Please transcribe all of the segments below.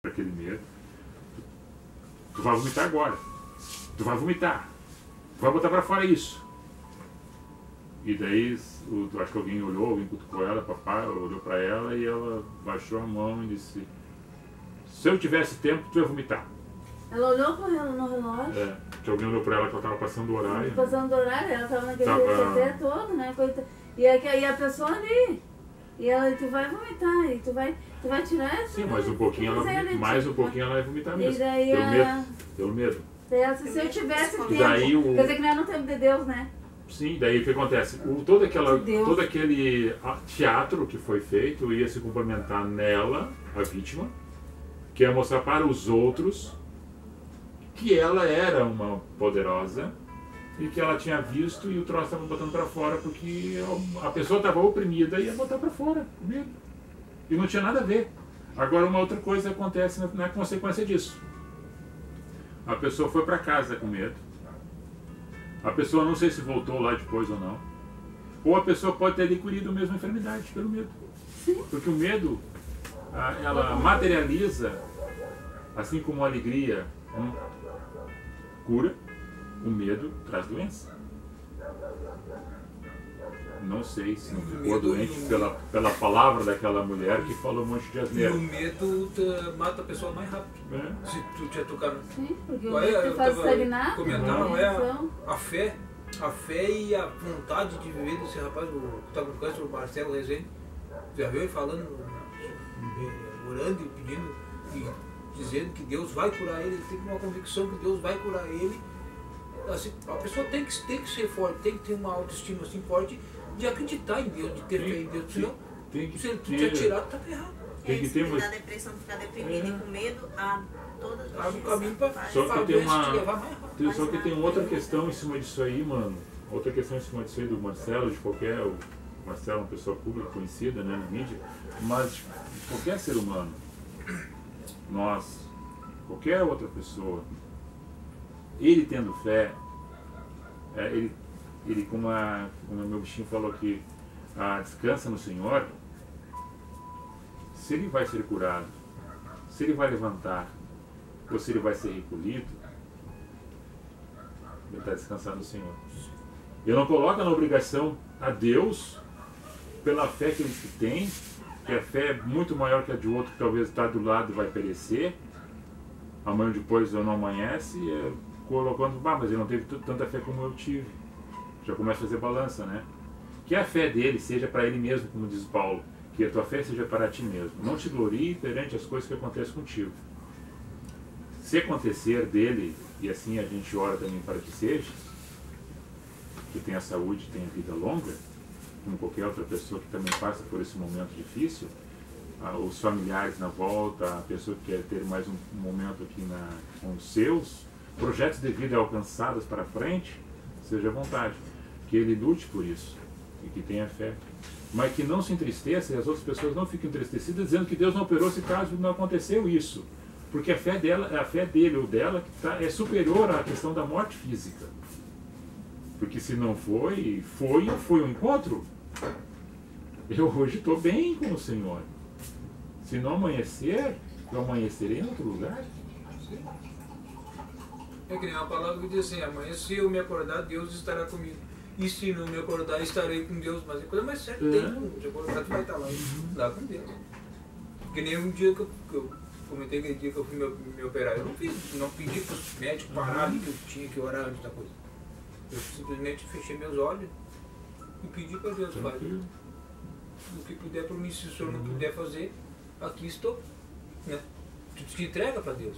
aquele medo. Tu vai vomitar agora. Tu vai vomitar. Tu vai botar pra fora isso. E daí, acho que alguém cutucou ela, papai, olhou pra ela e ela baixou a mão e disse: se eu tivesse tempo, tu ia vomitar. Ela olhou no relógio. É, que alguém olhou pra ela que ela tava passando o horário. Passando o horário, ela tava naquele café todo, né? E a pessoa ali. E ela, tu vai vomitar, e tu vai tirar essa. Sim, mas um pouquinho ela ia vomitar mesmo. E daí pelo medo. Daí ela, se eu tivesse tempo. Daí quer dizer que não é no tempo de Deus, né? Sim, daí o que acontece? Todo aquele teatro que foi feito ia se complementar nela, a vítima, que ia mostrar para os outros que ela era uma poderosa e que ela tinha visto e o troço estava botando para fora porque a pessoa estava oprimida e ia botar para fora, medo. E não tinha nada a ver. Agora uma outra coisa acontece na consequência disso. A pessoa foi para casa com medo. A pessoa não sei se voltou lá depois ou não. Ou a pessoa pode ter adquirido a mesma enfermidade pelo medo. Sim. Porque o medo, ela materializa, assim como a alegria cura, o medo traz doença. Não sei se não ficou doente pela palavra daquela mulher que falou um monte de asneira. E o medo mata a pessoa mais rápido. É. Se tu te tocar. Sim, porque o medo te faz estagnar. Comentando, a fé e a vontade de viver desse rapaz, que está com câncer, o Marcelo Rezende. Já viu ele falando, orando e pedindo, e dizendo que Deus vai curar ele tem uma convicção que Deus vai curar ele. Assim, a pessoa tem que ser forte, tem que ter uma autoestima assim forte de acreditar em Deus, de ter fé em Deus, senão se tu te atirar, tu tá ferrado. Tem que ter uma... da depressão, ficar deprimida e com medo, todas as um caminho para Só que tem outra questão em cima disso aí, mano. Outra questão em cima disso aí do Marcelo, o Marcelo é uma pessoa pública conhecida, né, na mídia, mas de qualquer ser humano, nós, qualquer outra pessoa, ele tendo fé, ele como o meu bichinho falou aqui, descansa no Senhor. Se ele vai ser curado, se ele vai levantar, ou se ele vai ser recolhido, ele está descansando no Senhor. Ele não coloca na obrigação a Deus pela fé que ele tem, que a fé é muito maior que a de outro que talvez está do lado e vai perecer, amanhã depois ou não amanhece, colocando, mas ele não teve tanta fé como eu tive. Já começa a fazer balança, né? Que a fé dele seja para ele mesmo, como diz Paulo, que a tua fé seja para ti mesmo. Não te glorie perante as coisas que acontecem contigo. Se acontecer dele, e assim a gente ora também para que seja, que tenha saúde, tenha vida longa, como qualquer outra pessoa que também passa por esse momento difícil, os familiares na volta, a pessoa que quer ter mais um momento aqui com os seus, projetos de vida alcançados para frente, seja à vontade. Que ele lute por isso e que tenha fé. Mas que não se entristeça e as outras pessoas não fiquem entristecidas dizendo que Deus não operou se caso não aconteceu isso. Porque a fé dele ou dela é superior à questão da morte física. Porque se não foi um encontro. Eu hoje estou bem com o Senhor. Se não amanhecer, eu amanhecerei em outro lugar. É que nem uma palavra que diz assim, amanhã se eu me acordar, Deus estará comigo. E se não me acordar, estarei com Deus. Mas é coisa mais certa, se acordar, tu vai estar lá com Deus. Que nem um dia que eu comentei aquele dia que eu fui me operar. Eu não pedi para os médicos pararem que eu tinha que orar antes da coisa. Eu simplesmente fechei meus olhos e pedi para Deus, Pai, o que puder para mim, se o Senhor não puder fazer, aqui estou. Né? Tu te entrega para Deus.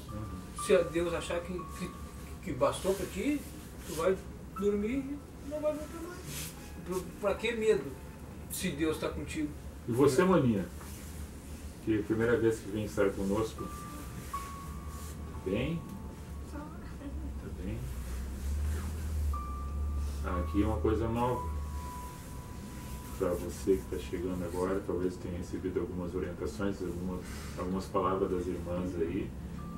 Se a Deus achar que bastou para ti, tu vai dormir e não vai voltar mais. Para que medo, se Deus está contigo? E você, maninha, que é a primeira vez que vem estar conosco, bem? Tá bem? Aqui é uma coisa nova para você que está chegando agora. Talvez tenha recebido algumas orientações, algumas palavras das irmãs aí,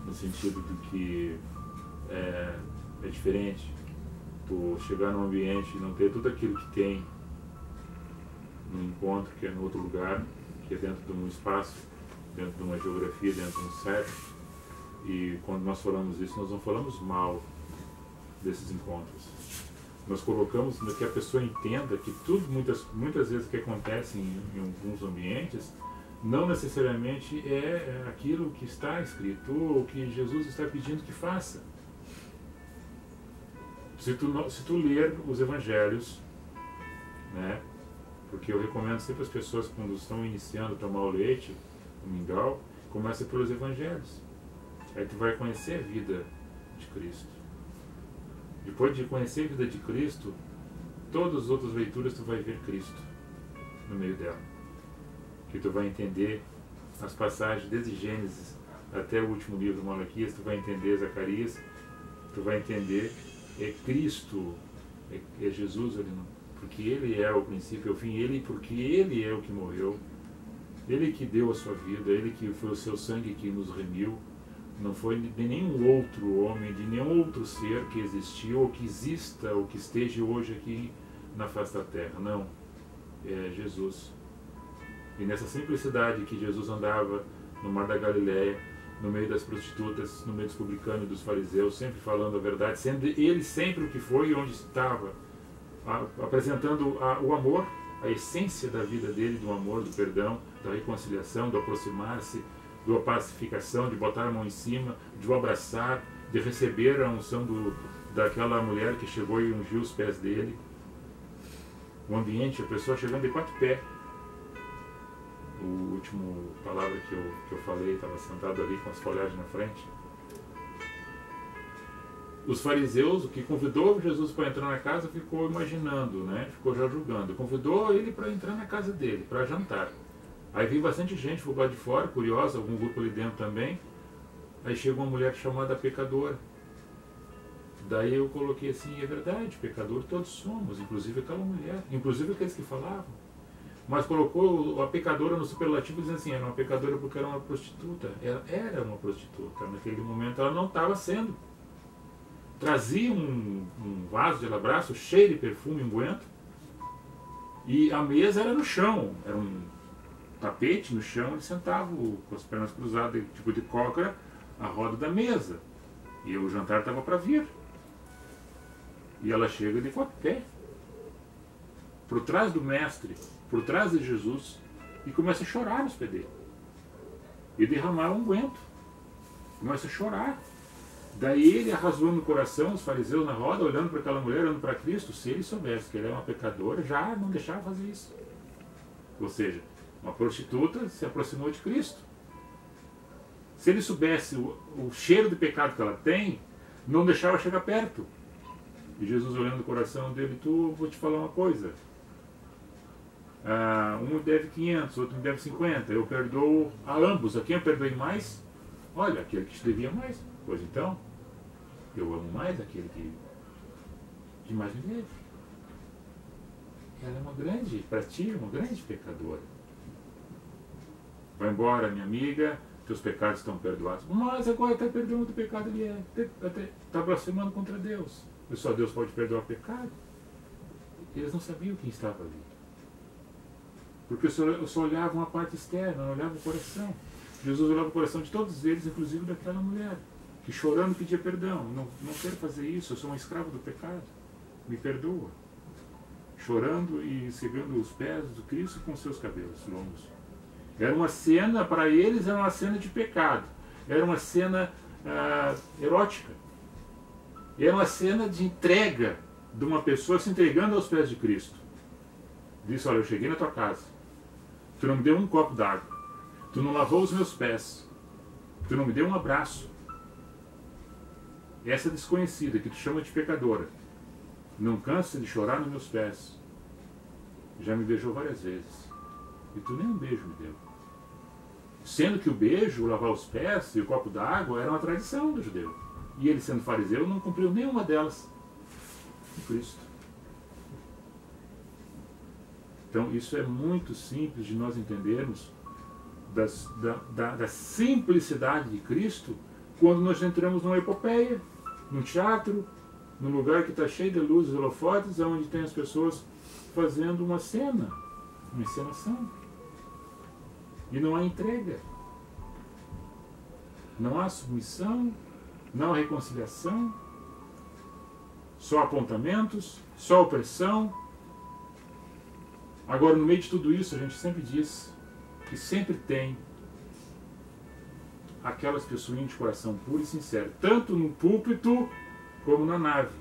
no sentido de que é diferente tu chegar num ambiente e não ter tudo aquilo que tem no encontro, que é no outro lugar, que é dentro de um espaço, dentro de uma geografia, dentro de um set, E quando nós falamos isso, nós não falamos mal desses encontros. Nós colocamos que a pessoa entenda que tudo, muitas vezes, que acontece em alguns ambientes, não necessariamente é aquilo que está escrito ou que Jesus está pedindo que faça. Se tu ler os evangelhos, né, porque eu recomendo sempre às pessoas, quando estão iniciando a tomar o leite, o mingau, começa pelos evangelhos. Aí tu vai conhecer a vida de Cristo. Depois de conhecer a vida de Cristo, todas as outras leituras tu vai ver Cristo no meio dela. Que tu vai entender as passagens desde Gênesis até o último livro, Malaquias, tu vai entender Zacarias, tu vai entender Cristo, é Jesus ali, porque Ele é o princípio e o fim, porque Ele é o que morreu, Ele que deu a sua vida, Ele que foi o seu sangue que nos remiu. Não foi de nenhum outro homem, de nenhum outro ser que existiu, ou que exista, ou que esteja hoje aqui na face da terra. Não. É Jesus. E nessa simplicidade que Jesus andava no Mar da Galileia, no meio das prostitutas, no meio dos publicanos e dos fariseus, sempre falando a verdade, sendo ele sempre o que foi e onde estava, apresentando o amor, a essência da vida dele, do amor, do perdão, da reconciliação, do aproximar-se, da pacificação, de botar a mão em cima, de o abraçar, de receber a unção daquela mulher que chegou e ungiu os pés dele. O ambiente, a pessoa chegando de 4 pés. O último palavra que eu falei, estava sentado ali com as folhagens na frente. Os fariseus, o que convidou Jesus para entrar na casa, ficou imaginando, né? Ficou já julgando. Convidou ele para entrar na casa dele, para jantar. Aí veio bastante gente do lado de fora, curiosa, algum grupo ali dentro também. Aí chegou uma mulher chamada pecadora. Daí eu coloquei assim, é verdade, pecador todos somos, inclusive aquela mulher, inclusive aqueles que falavam. Mas colocou a pecadora no superlativo, dizendo assim, era uma pecadora porque era uma prostituta. Ela era uma prostituta, naquele momento ela não estava sendo. Trazia um vaso de abraço cheio de perfume unguento, e a mesa era no chão, era um tapete no chão, ele sentava com as pernas cruzadas, tipo de cócora, à roda da mesa. E o jantar estava para vir. E ela chega de 4 pés, por trás do mestre, por trás de Jesus, e começa a chorar nos pés dele. E derramar um unguento. Começa a chorar. Daí ele arrasou no coração, os fariseus na roda, olhando para aquela mulher, olhando para Cristo. Se ele soubesse que ela é uma pecadora, já não deixava fazer isso. Ou seja, uma prostituta se aproximou de Cristo. Se ele soubesse o cheiro de pecado que ela tem, não deixava chegar perto. E Jesus, olhando o coração dele, vou te falar uma coisa. Um me deve 500, outro me deve 50. Eu perdoo a ambos. A quem eu perdoei mais? Olha, aquele que te devia mais. Pois então, eu amo mais aquele que mais me deve. Ela é uma grande, para ti, uma grande pecadora. Vai embora, minha amiga, teus pecados estão perdoados. Mas agora está perdoando o pecado, ele está blasfemando contra Deus. E só Deus pode perdoar o pecado. Eles não sabiam quem estava ali. Porque só olhavam a parte externa, não olhavam o coração. Jesus olhava o coração de todos eles, inclusive daquela mulher, que chorando pedia perdão. Não quero fazer isso, eu sou um escravo do pecado. Me perdoa. Chorando e segurando os pés do Cristo com seus cabelos longos. Era uma cena, para eles, era uma cena de pecado. Era uma cena erótica. Era uma cena de entrega de uma pessoa se entregando aos pés de Cristo. Disse, olha, eu cheguei na tua casa. Tu não me deu um copo d'água. Tu não lavou os meus pés. Tu não me deu um abraço. Essa desconhecida, que tu chama de pecadora, não cansa de chorar nos meus pés. Já me beijou várias vezes. E tu nem um beijo me deu. Sendo que o beijo, o lavar os pés e o copo d'água era uma tradição do judeu. E ele, sendo fariseu, não cumpriu nenhuma delas. Em Cristo. Então isso é muito simples de nós entendermos da simplicidade de Cristo quando nós entramos numa epopeia, num teatro, num lugar que está cheio de luzes, holofotes, onde tem as pessoas fazendo uma cena, uma encenação. E não há entrega. Não há submissão, não há reconciliação, só apontamentos, só opressão. Agora, no meio de tudo isso, a gente sempre diz que sempre tem aquelas pessoas de coração puro e sincero, tanto no púlpito como na nave.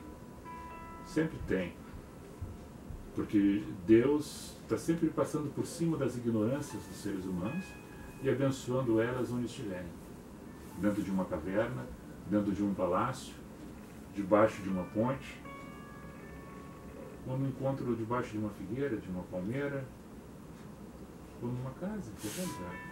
Sempre tem. Porque Deus está sempre passando por cima das ignorâncias dos seres humanos e abençoando elas onde estiverem. Dentro de uma caverna, dentro de um palácio, debaixo de uma ponte, ou no encontro debaixo de uma figueira, de uma palmeira, ou numa casa, em qualquer lugar.